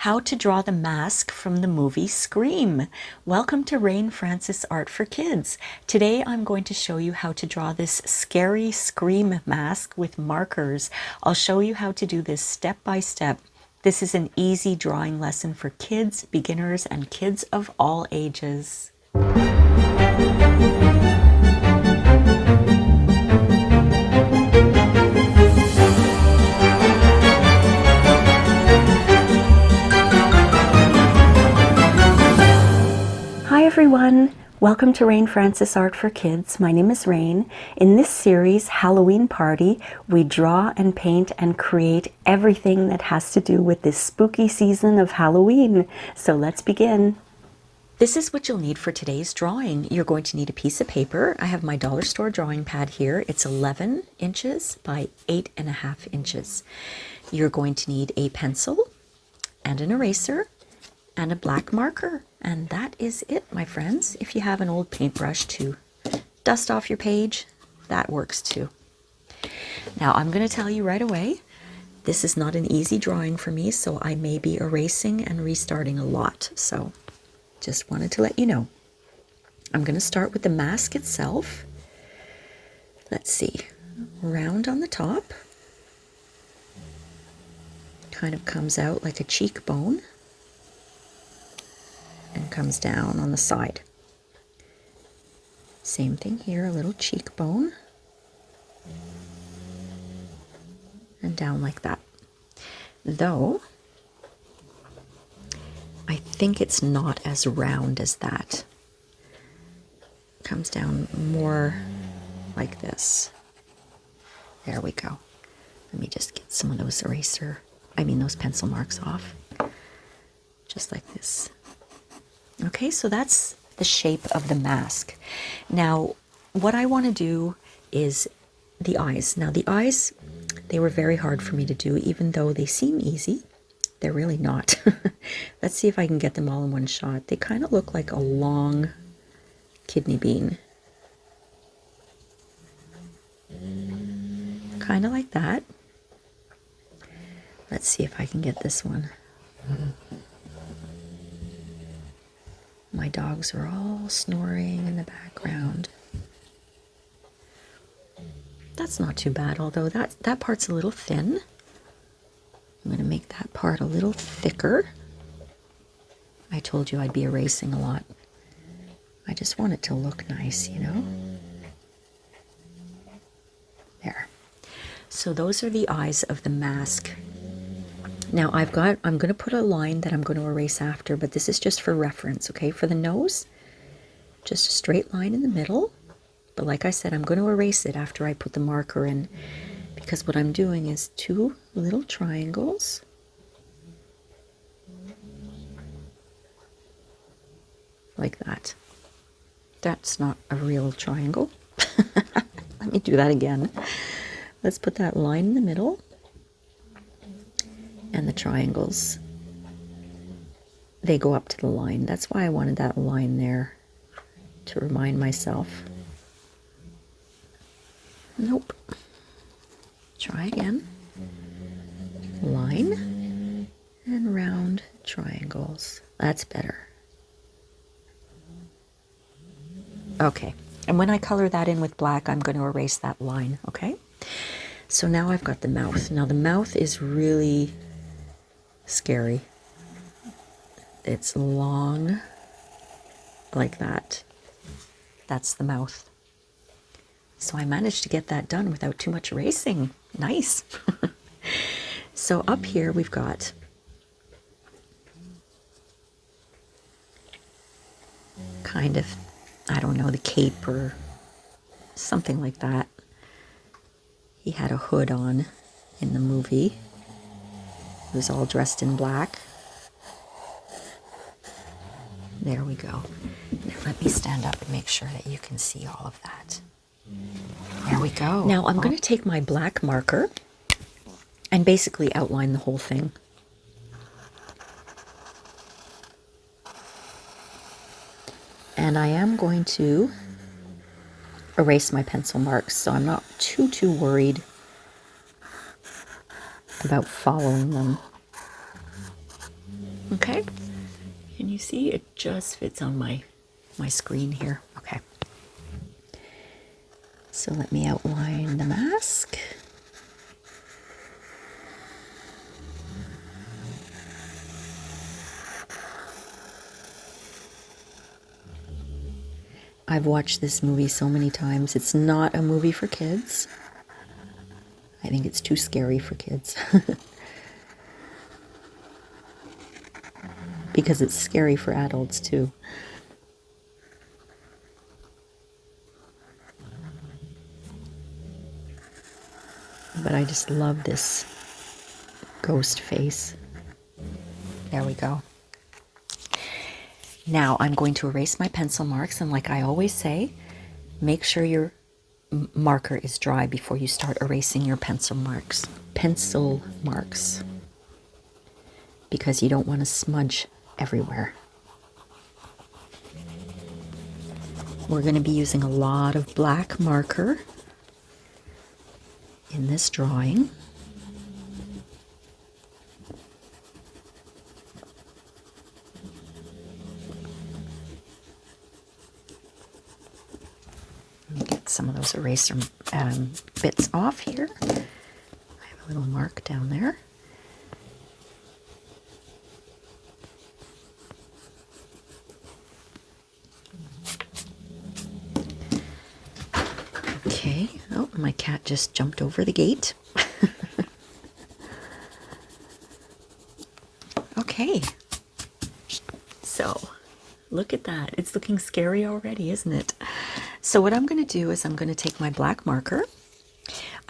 how to draw the mask from the movie Scream. Welcome to Rain Francis Art for Kids. Today I'm going to show you how to draw this scary Scream mask with markers. I'll show you how to do this step by step. This is an easy drawing lesson for kids, beginners, and kids of all ages. Hi everyone, welcome to Rain Francis Art for Kids. My name is Rain. In this series, Halloween Party, we draw and paint and create everything that has to do with this spooky season of Halloween. So let's begin. This is what you'll need for today's drawing. You're going to need a piece of paper. I have my dollar store drawing pad here. It's 11 inches by 8.5 inches. You're going to need a pencil and an eraser and a black marker. And that is it, my friends. If you have an old paintbrush to dust off your page, that works too. Now I'm going to tell you right away, this is not an easy drawing for me, so I may be erasing and restarting a lot. So just wanted to let you know. I'm going to start with the mask itself. Let's see, round on the top. Kind of comes out like a cheekbone and comes down on the side. Same thing here, a little cheekbone and down like that. Though I think it's not as round as that. Comes down more like this. There we go. Let me just get some of those those pencil marks off. Just like this. Okay, so that's the shape of the mask. Now, what I want to do is the eyes. Now, the eyes, they were very hard for me to do, even though they seem easy. They're really not. Let's see if I can get them all in one shot. They kind of look like a long kidney bean. Kind of like that. Let's see if I can get this one. My dogs are all snoring in the background. That's not too bad, although that part's a little thin. I'm going to make that part a little thicker. I told you I'd be erasing a lot. I just want it to look nice, you know? There. So those are the eyes of the mask. Now I'm going to put a line that I'm going to erase after, but this is just for reference, okay? For the nose, just a straight line in the middle. But like I said, I'm going to erase it after I put the marker in, because what I'm doing is 2 little triangles. Like that. That's not a real triangle. Let me do that again. Let's put that line in the middle. And the triangles, they go up to the line. That's why I wanted that line there, to remind myself. Nope. Try again. Line and round triangles. That's better. Okay. And when I color that in with black, I'm going to erase that line, okay? So now I've got the mouth. Now the mouth is really scary. It's long like that. That's the mouth. So I managed to get that done without too much erasing. Nice. So up here we've got kind of, I don't know, the cape or something like that. He had a hood on in the movie. He was all dressed in black. There we go. Now let me stand up and make sure that you can see all of that. There we go. Now I'm going to take my black marker and basically outline the whole thing. And I am going to erase my pencil marks, so I'm not too worried about following them. Okay, can you see? It just fits on my screen here. Okay, so let me outline the mask. I've watched this movie so many times. It's not a movie for kids. I think it's too scary for kids. Because it's scary for adults too. But I just love this ghost face. There we go. Now I'm going to erase my pencil marks, and like I always say, make sure your marker is dry before you start erasing your pencil marks. Because you don't want to smudge everywhere. We're going to be using a lot of black marker in this drawing. Get some of those eraser bits off here. I have a little mark down there. Okay, oh, my cat just jumped over the gate. Okay, so look at that. It's looking scary already, isn't it? So what I'm going to do is I'm going to take my black marker.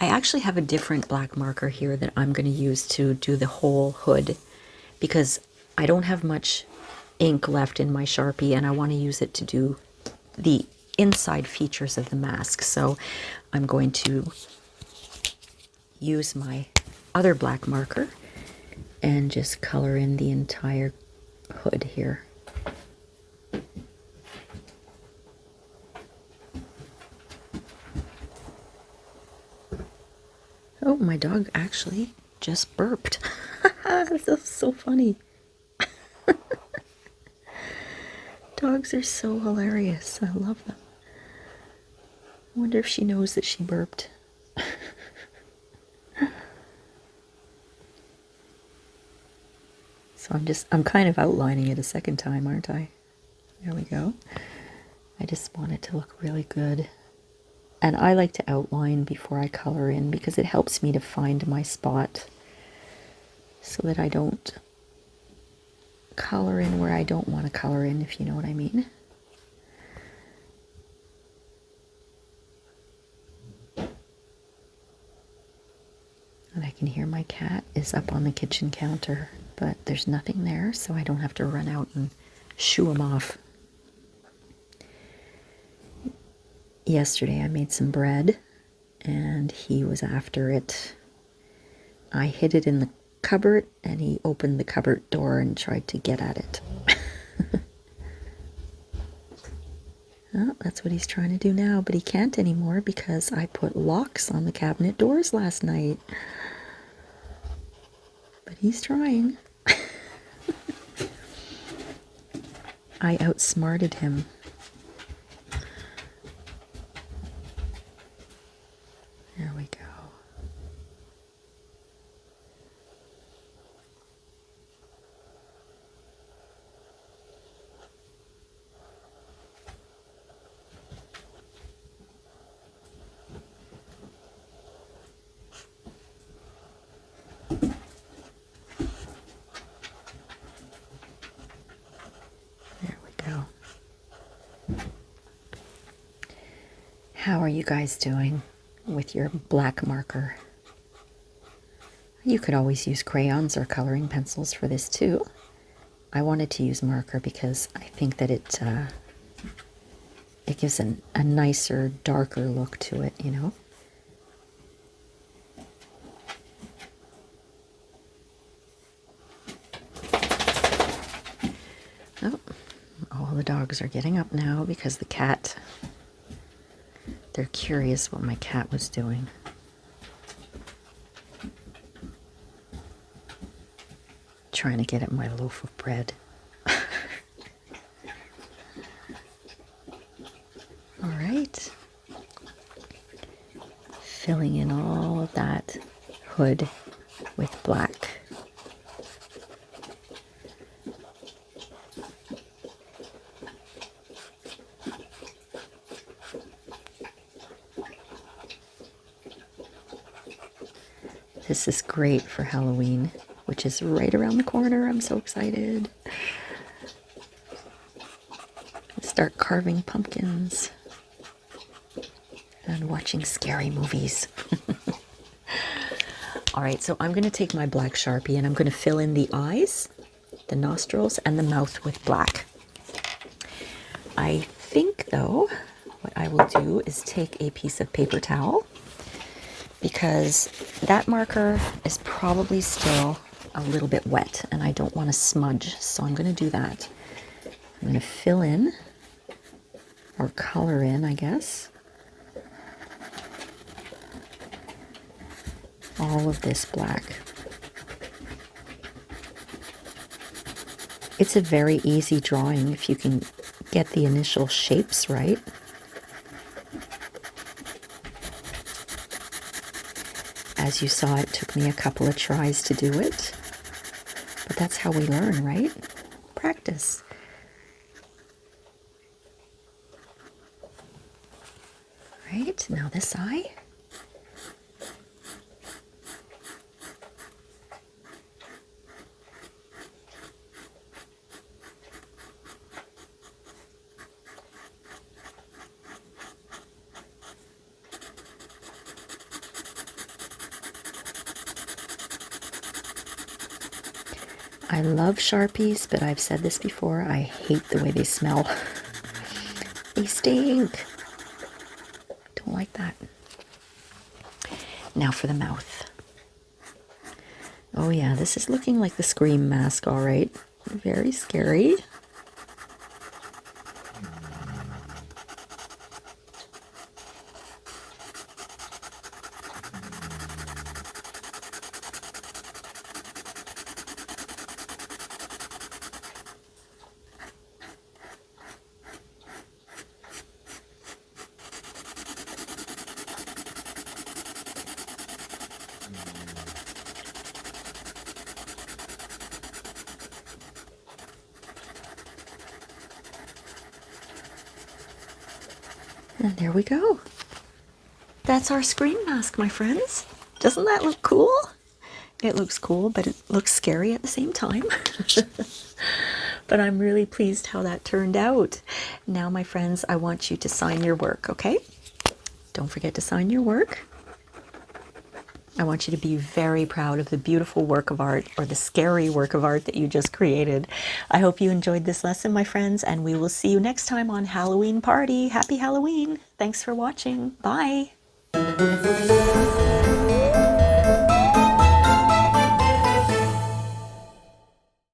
I actually have a different black marker here that I'm going to use to do the whole hood because I don't have much ink left in my Sharpie and I want to use it to do the inside features of the mask. So I'm going to use my other black marker and just color in the entire hood here. Oh, my dog actually just burped. This is so funny. Dogs are so hilarious. I love them. I wonder if she knows that she burped. So I'm kind of outlining it a second time, aren't I? There we go. I just want it to look really good. And I like to outline before I color in because it helps me to find my spot so that I don't color in where I don't want to color in, if you know what I mean. And I can hear my cat is up on the kitchen counter, but there's nothing there, so I don't have to run out and shoo him off. Yesterday I made some bread and he was after it. I hid it in the cupboard and he opened the cupboard door and tried to get at it. Well, that's what he's trying to do now, but he can't anymore because I put locks on the cabinet doors last night. But he's trying. I outsmarted him. There we go. There we go. How are you guys doing with your black marker? You could always use crayons or coloring pencils for this too. I wanted to use marker because I think that it gives a nicer, darker look to it, you know? Oh, all the dogs are getting up now because the cat, they're curious what my cat was doing. Trying to get at my loaf of bread. All right. Filling in all of that hood with black. This is great for Halloween, which is right around the corner. I'm so excited. Start carving pumpkins and watching scary movies. All right, so I'm going to take my black Sharpie and I'm going to fill in the eyes, the nostrils, and the mouth with black. I think, though, what I will do is take a piece of paper towel, because that marker is probably still a little bit wet and I don't want to smudge, so I'm going to do that. I'm going to fill in, or color in, I guess, all of this black. It's a very easy drawing if you can get the initial shapes right. As you saw, it took me a couple of tries to do it, but that's how we learn, right? Practice. Right, now this eye. I love Sharpies, but I've said this before, I hate the way they smell. They stink. Don't like that. Now for the mouth. Oh yeah, this is looking like the Scream mask, all right. Very scary. And there we go. That's our Scream mask, my friends. Doesn't that look cool? It looks cool, but it looks scary at the same time. But I'm really pleased how that turned out. Now, my friends, I want you to sign your work, okay? Don't forget to sign your work. I want you to be very proud of the beautiful work of art, or the scary work of art that you just created. I hope you enjoyed this lesson, my friends, and we will see you next time on Halloween Party. Happy Halloween. Thanks for watching. Bye.